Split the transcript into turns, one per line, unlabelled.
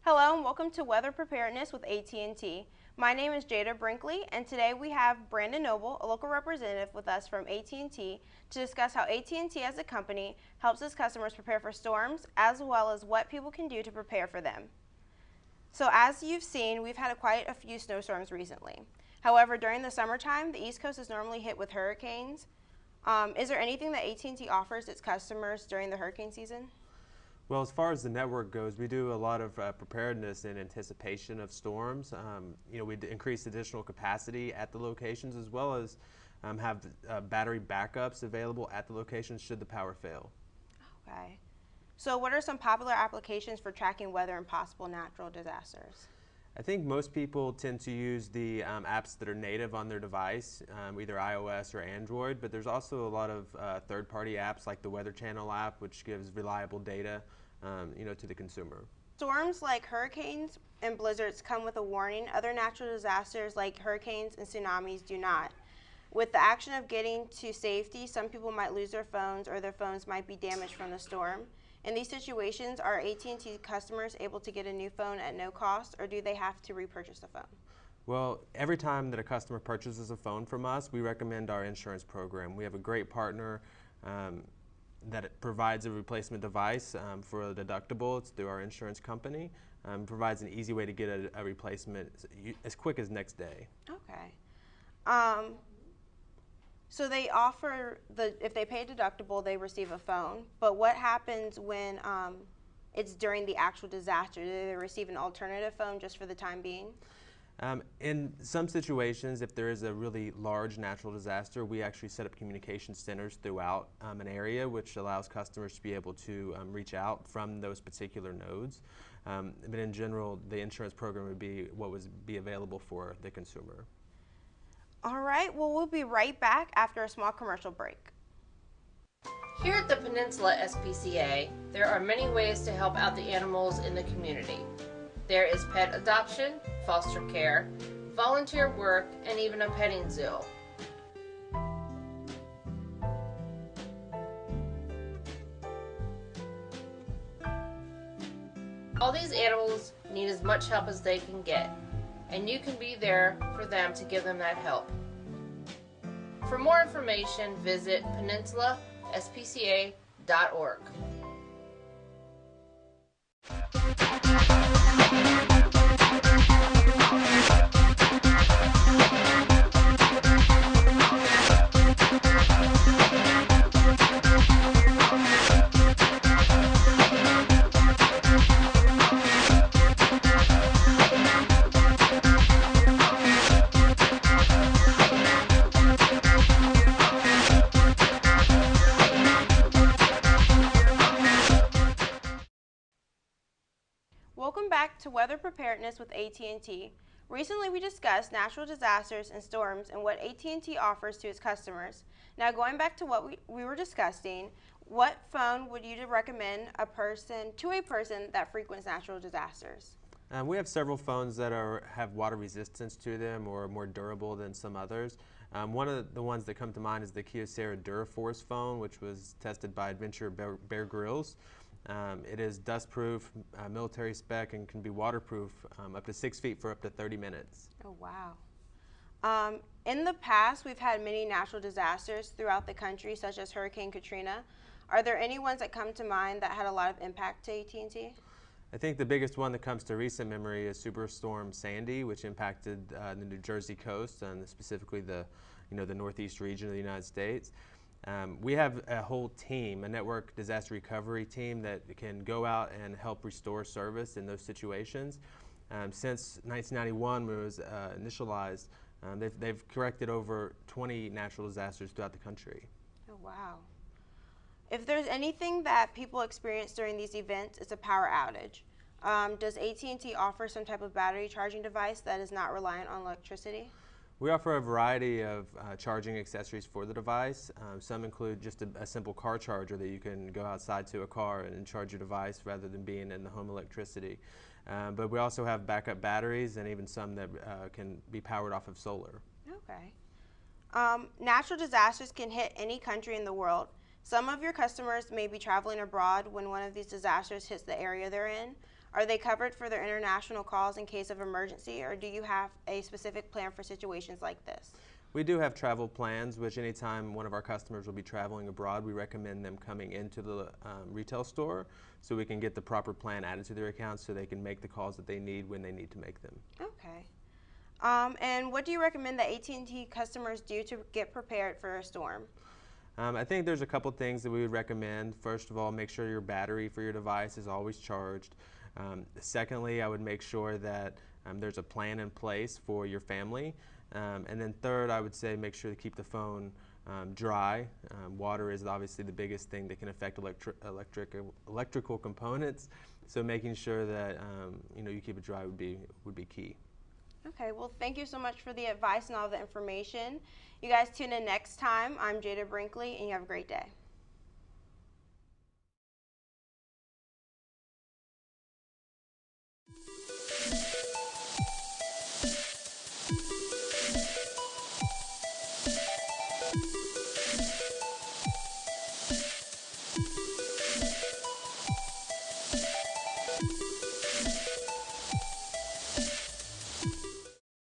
Hello and welcome to Weather Preparedness with AT&T. My name is Jada Brinkley, and today we have Brandon Noble, a local representative with us from AT&T, to discuss how AT&T as a company helps its customers prepare for storms, as well as what people can do to prepare for them. So as you've seen, we've had quite a few snowstorms recently. However, during the summertime, the East Coast is normally hit with hurricanes. Is there anything that AT&T offers its customers during the hurricane season?
Well, as far as the network goes, we do a lot of preparedness in anticipation of storms. We increase additional capacity at the locations, as well as have battery backups available at the locations should the power fail.
Okay. So what are some popular applications for tracking weather and possible natural disasters?
I think most people tend to use the apps that are native on their device, either iOS or Android, but there's also a lot of third-party apps like the Weather Channel app, which gives reliable data to the consumer.
Storms like hurricanes and blizzards come with a warning. Other natural disasters like hurricanes and tsunamis do not. With the action of getting to safety, some people might lose their phones or their phones might be damaged from the storm. In these situations, are AT&T customers able to get a new phone at no cost, or do they have to repurchase the phone?
Well, every time that a customer purchases a phone from us, we recommend our insurance program. We have a great partner that provides a replacement device for a deductible. It's through our insurance company. Provides an easy way to get a replacement as quick as next day.
Okay. So they offer, if they pay a deductible, they receive a phone. But what happens when it's during the actual disaster? Do they receive an alternative phone just for the time being?
In some situations, if there is a really large natural disaster, we actually set up communication centers throughout an area, which allows customers to be able to reach out from those particular nodes. But in general, the insurance program would be what would be available for the consumer.
All right, well, we'll be right back after a small commercial break.
Here at the Peninsula SPCA, there are many ways to help out the animals in the community. There is pet adoption, foster care, volunteer work, and even a petting zoo. All these animals need as much help as they can get, and you can be there for them to give them that help. For more information, visit peninsulaspca.org.
Welcome back to Weather Preparedness with AT&T. Recently we discussed natural disasters and storms and what AT&T offers to its customers. Now going back to what we were discussing, what phone would you recommend to a person that frequents natural disasters?
We have several phones that have water resistance to them or are more durable than some others. One of the ones that come to mind is the Kyocera DuraForce phone, which was tested by Adventure Bear Grylls. It is dust-proof, military spec, and can be waterproof up to 6 feet for up to 30 minutes.
Oh, wow. In the past, we've had many natural disasters throughout the country, such as Hurricane Katrina. Are there any ones that come to mind that had a lot of impact to AT&T?
I think the biggest one that comes to recent memory is Superstorm Sandy, which impacted the New Jersey coast, and specifically the northeast region of the United States. We have a whole team, a network disaster recovery team that can go out and help restore service in those situations. Since 1991, when it was initialized, they've corrected over 20 natural disasters throughout the country.
Oh, wow. If there's anything that people experience during these events, it's a power outage. Does AT&T offer some type of battery charging device that is not reliant on electricity?
We offer a variety of charging accessories for the device. Some include just a simple car charger that you can go outside to a car and charge your device rather than being in the home electricity. But we also have backup batteries and even some that can be powered off of solar.
Okay. Natural disasters can hit any country in the world. Some of your customers may be traveling abroad when one of these disasters hits the area they're in. Are they covered for their international calls in case of emergency, or do you have a specific plan for situations like this?
We do have travel plans, which anytime one of our customers will be traveling abroad, we recommend them coming into the retail store so we can get the proper plan added to their account so they can make the calls that they need when they need to make them.
Okay. And what do you recommend that AT&T customers do to get prepared for a storm?
I think there's a couple things that we would recommend. First of all, make sure your battery for your device is always charged. Secondly, I would make sure that there's a plan in place for your family. And then third, I would say make sure to keep the phone dry. Water is obviously the biggest thing that can affect electrical components. So making sure that you keep it dry would be key.
Okay, well, thank you so much for the advice and all the information. You guys tune in next time. I'm Jada Brinkley, and you have a great day.